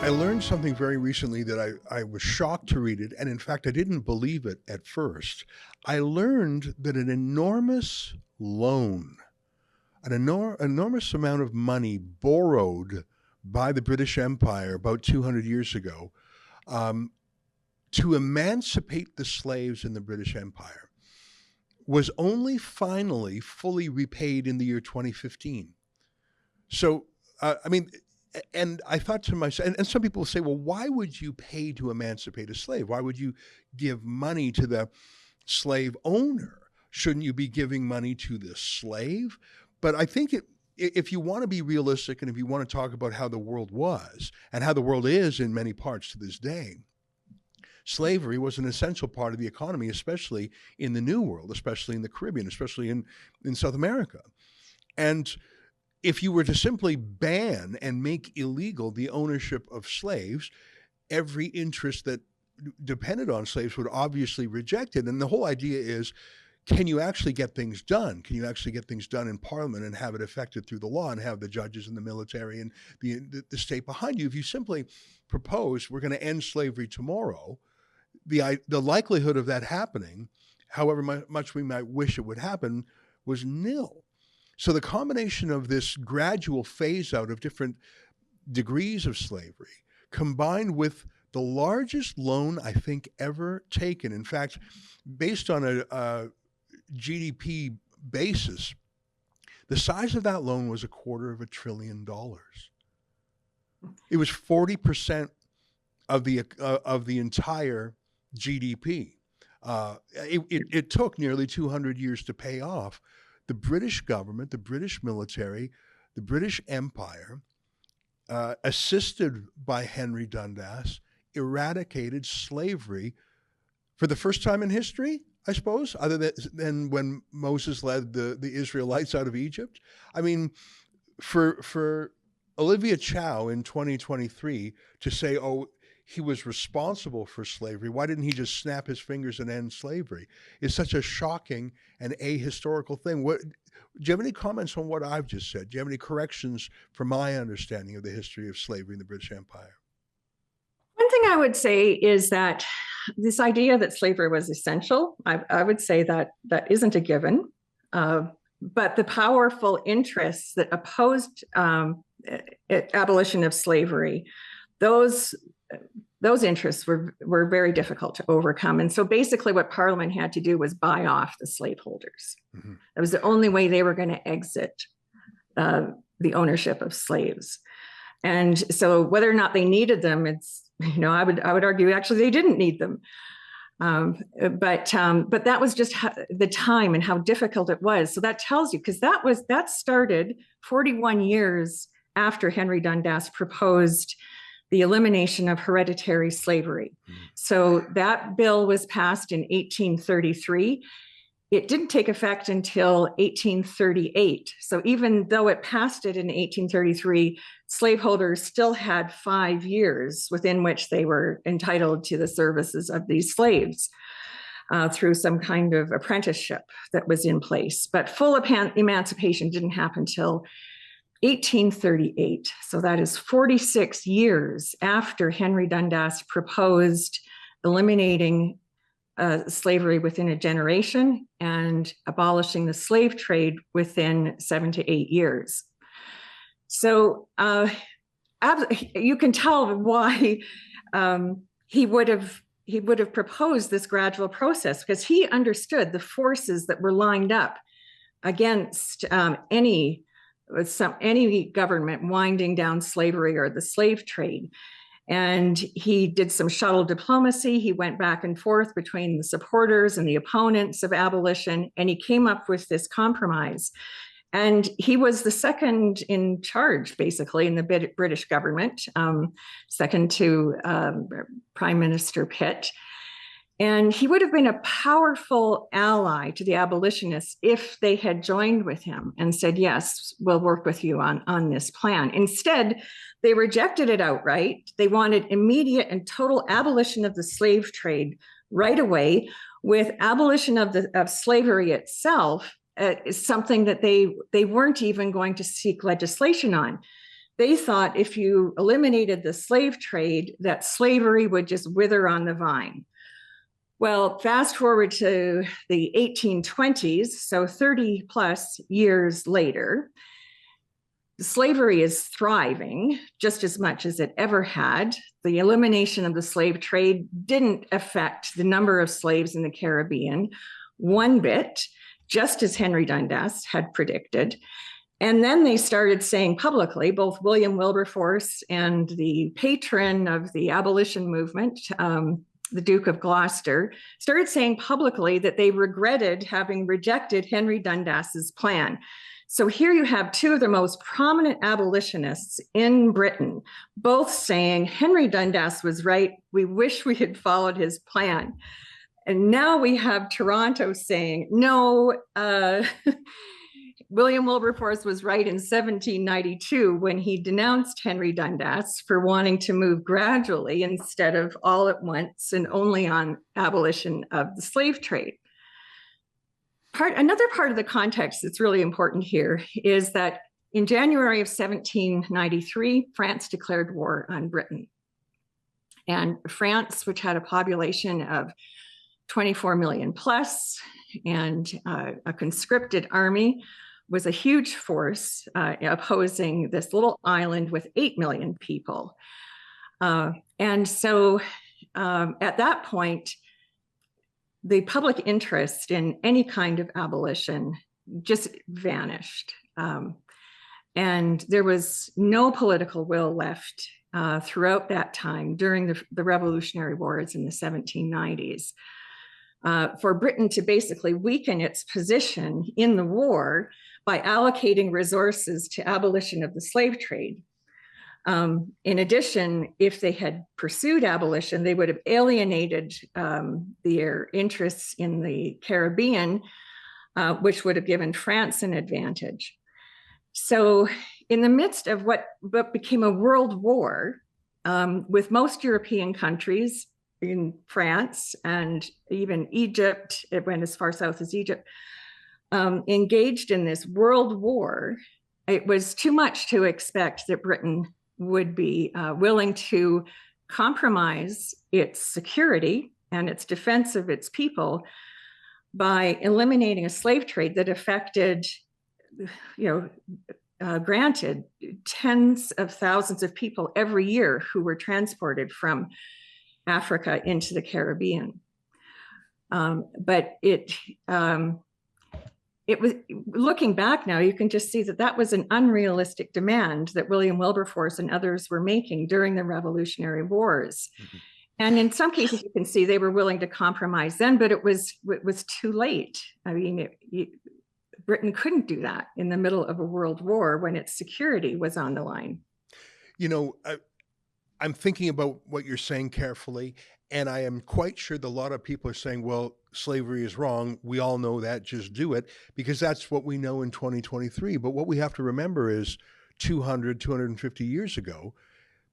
I learned something very recently that I was shocked to read it, and in fact, I didn't believe it at first. I learned that an enormous loan, enormous amount of money borrowed by the British Empire about 200 years ago um, to emancipate the slaves in the British Empire was only finally fully repaid in the year 2015. So, I mean, and I thought to myself, and some people say, well, why would you pay to emancipate a slave? Why would you give money to the slave owner? Shouldn't you be giving money to the slave? But I think if you want to be realistic and if you want to talk about how the world was and how the world is in many parts to this day, slavery was an essential part of the economy, especially in the New World, especially in the Caribbean, especially in South America. And if you were to simply ban and make illegal the ownership of slaves, every interest that depended on slaves would obviously reject it. And the whole idea is, can you actually get things done? Can you actually get things done in Parliament and have it effected through the law and have the judges and the military and the state behind you? If you simply propose we're going to end slavery tomorrow, the likelihood of that happening, however much we might wish it would happen, was nil. So the combination of this gradual phase out of different degrees of slavery, combined with the largest loan I think ever taken, in fact, based on a GDP basis, the size of that loan was $250 billion. It was 40% of the entire GDP. It took nearly 200 years to pay off. The British government, the British military, the British Empire, assisted by Henry Dundas, eradicated slavery for the first time in history, I suppose, other than when Moses led the Israelites out of Egypt. I mean, for Olivia Chow in 2023 to say, oh, he was responsible for slavery, why didn't he just snap his fingers and end slavery, is such a shocking and ahistorical thing. Do you have any comments on what I've just said? Do you have any corrections for my understanding of the history of slavery in the British Empire? One thing I would say is that this idea that slavery was essential, I would say that isn't a given. But the powerful interests that opposed abolition of slavery, those interests were very difficult to overcome. And so basically what Parliament had to do was buy off the slaveholders. Mm-hmm. That was the only way they were going to exit the ownership of slaves. And so whether or not they needed them, I would argue actually they didn't need them. But that was just the time and how difficult it was. So that tells you, because that started 41 years after Henry Dundas proposed the elimination of hereditary slavery. So that bill was passed in 1833. It didn't take effect until 1838. So even though it passed it in 1833, slaveholders still had 5 years within which they were entitled to the services of these slaves through some kind of apprenticeship that was in place. But full emancipation didn't happen until 1838. So that is 46 years after Henry Dundas proposed eliminating slavery within a generation and abolishing the slave trade within 7 to 8 years. So you can tell why he would have proposed this gradual process, because he understood the forces that were lined up against any government winding down slavery or the slave trade. And he did some shuttle diplomacy. He went back and forth between the supporters and the opponents of abolition, and he came up with this compromise. And he was the second in charge, basically, in the British government, second to Prime Minister Pitt. And he would have been a powerful ally to the abolitionists if they had joined with him and said, yes, we'll work with you on this plan. Instead, they rejected it outright. They wanted immediate and total abolition of the slave trade right away, with abolition of slavery itself is something that they weren't even going to seek legislation on. They thought if you eliminated the slave trade, that slavery would just wither on the vine. Well, fast forward to the 1820s, so 30 plus years later, slavery is thriving just as much as it ever had. The elimination of the slave trade didn't affect the number of slaves in the Caribbean one bit, just as Henry Dundas had predicted. And then they started saying publicly, both William Wilberforce and the patron of the abolition movement, the Duke of Gloucester, started saying publicly that they regretted having rejected Henry Dundas's plan. So here you have two of the most prominent abolitionists in Britain, both saying Henry Dundas was right. We wish we had followed his plan. And now we have Toronto saying, no, William Wilberforce was right in 1792 when he denounced Henry Dundas for wanting to move gradually instead of all at once and only on abolition of the slave trade. Another part of the context that's really important here is that in January of 1793, France declared war on Britain. And France, which had a population of 24 million plus and a conscripted army, was a huge force opposing this little island with 8 million people. And so at that point, the public interest in any kind of abolition just vanished. And there was no political will left throughout that time during the Revolutionary Wars in the 1790s. For Britain to basically weaken its position in the war by allocating resources to abolition of the slave trade. In addition, if they had pursued abolition, they would have alienated their interests in the Caribbean, which would have given France an advantage. So in the midst of what became a world war, with most European countries, in France and even Egypt, it went as far south as Egypt, engaged in this world war, it was too much to expect that Britain would be willing to compromise its security and its defense of its people by eliminating a slave trade that affected, granted, tens of thousands of people every year who were transported from Africa into the Caribbean. But it was, looking back now, you can just see that was an unrealistic demand that William Wilberforce and others were making during the Revolutionary Wars. Mm-hmm. And in some cases, you can see they were willing to compromise then, but it was too late. I mean, Britain couldn't do that in the middle of a world war when its security was on the line. I'm thinking about what you're saying carefully, and I am quite sure that a lot of people are saying, well, slavery is wrong. We all know that, just do it, because that's what we know in 2023. But what we have to remember is 250 years ago,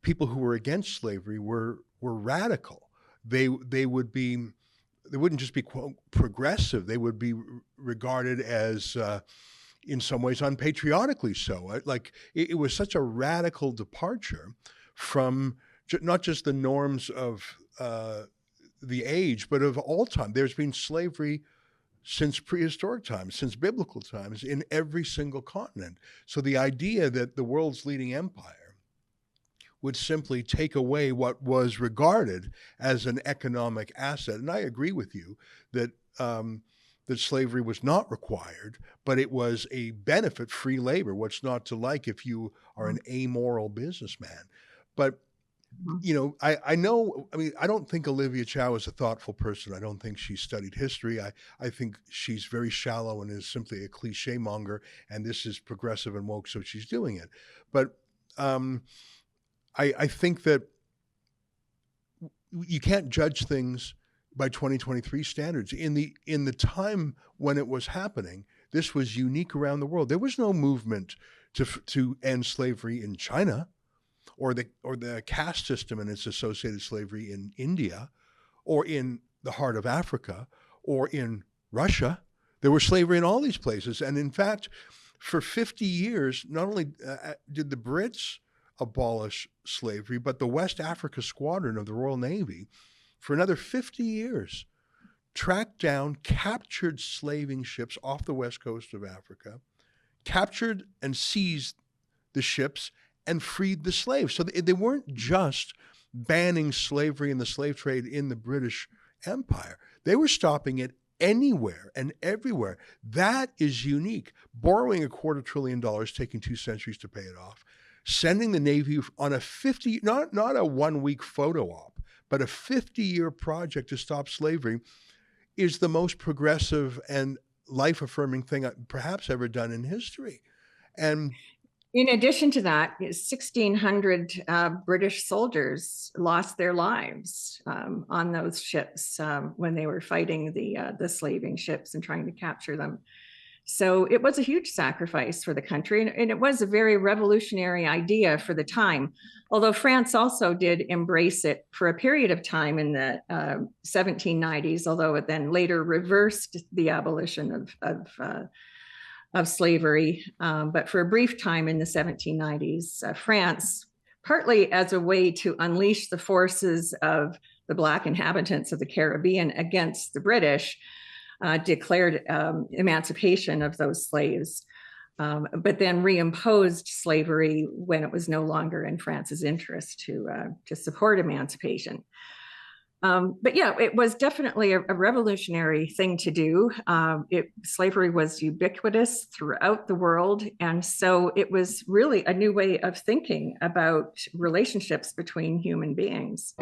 people who were against slavery were radical. They wouldn't just be, quote, progressive. They would be regarded as, in some ways, unpatriotically so. Like, it was such a radical departure from not just the norms of the age, but of all time. There's been slavery since prehistoric times, since biblical times, in every single continent. So the idea that the world's leading empire would simply take away what was regarded as an economic asset, and I agree with you that that slavery was not required, but it was a benefit, free labor. What's not to like if you are an amoral businessman? But, I don't think Olivia Chow is a thoughtful person. I don't think she's studied history. I think she's very shallow and is simply a cliche monger, and this is progressive and woke, so she's doing it. But I think that you can't judge things by 2023 standards. In the time when it was happening, this was unique around the world. There was no movement to end slavery in China, or the caste system and its associated slavery in India, or in the heart of Africa, or in Russia. There was slavery in all these places. And in fact, for 50 years, not only did the Brits abolish slavery, but the West Africa Squadron of the Royal Navy, for another 50 years, tracked down, captured slaving ships off the west coast of Africa, captured and seized the ships, and freed the slaves. So they weren't just banning slavery and the slave trade in the British Empire. They were stopping it anywhere and everywhere. That is unique. Borrowing $250 billion, taking 2 centuries to pay it off, sending the Navy on a 50, not a 1 week photo op, but a 50-year project to stop slavery is the most progressive and life-affirming thing perhaps ever done in history. And in addition to that, 1,600 British soldiers lost their lives on those ships when they were fighting the slaving ships and trying to capture them. So it was a huge sacrifice for the country, and it was a very revolutionary idea for the time. Although France also did embrace it for a period of time in the 1790s, although it then later reversed the abolition of slavery. But for a brief time in the 1790s, France, partly as a way to unleash the forces of the Black inhabitants of the Caribbean against the British, declared emancipation of those slaves, but then reimposed slavery when it was no longer in France's interest to support emancipation. But yeah, it was definitely a revolutionary thing to do. Slavery was ubiquitous throughout the world. And so it was really a new way of thinking about relationships between human beings.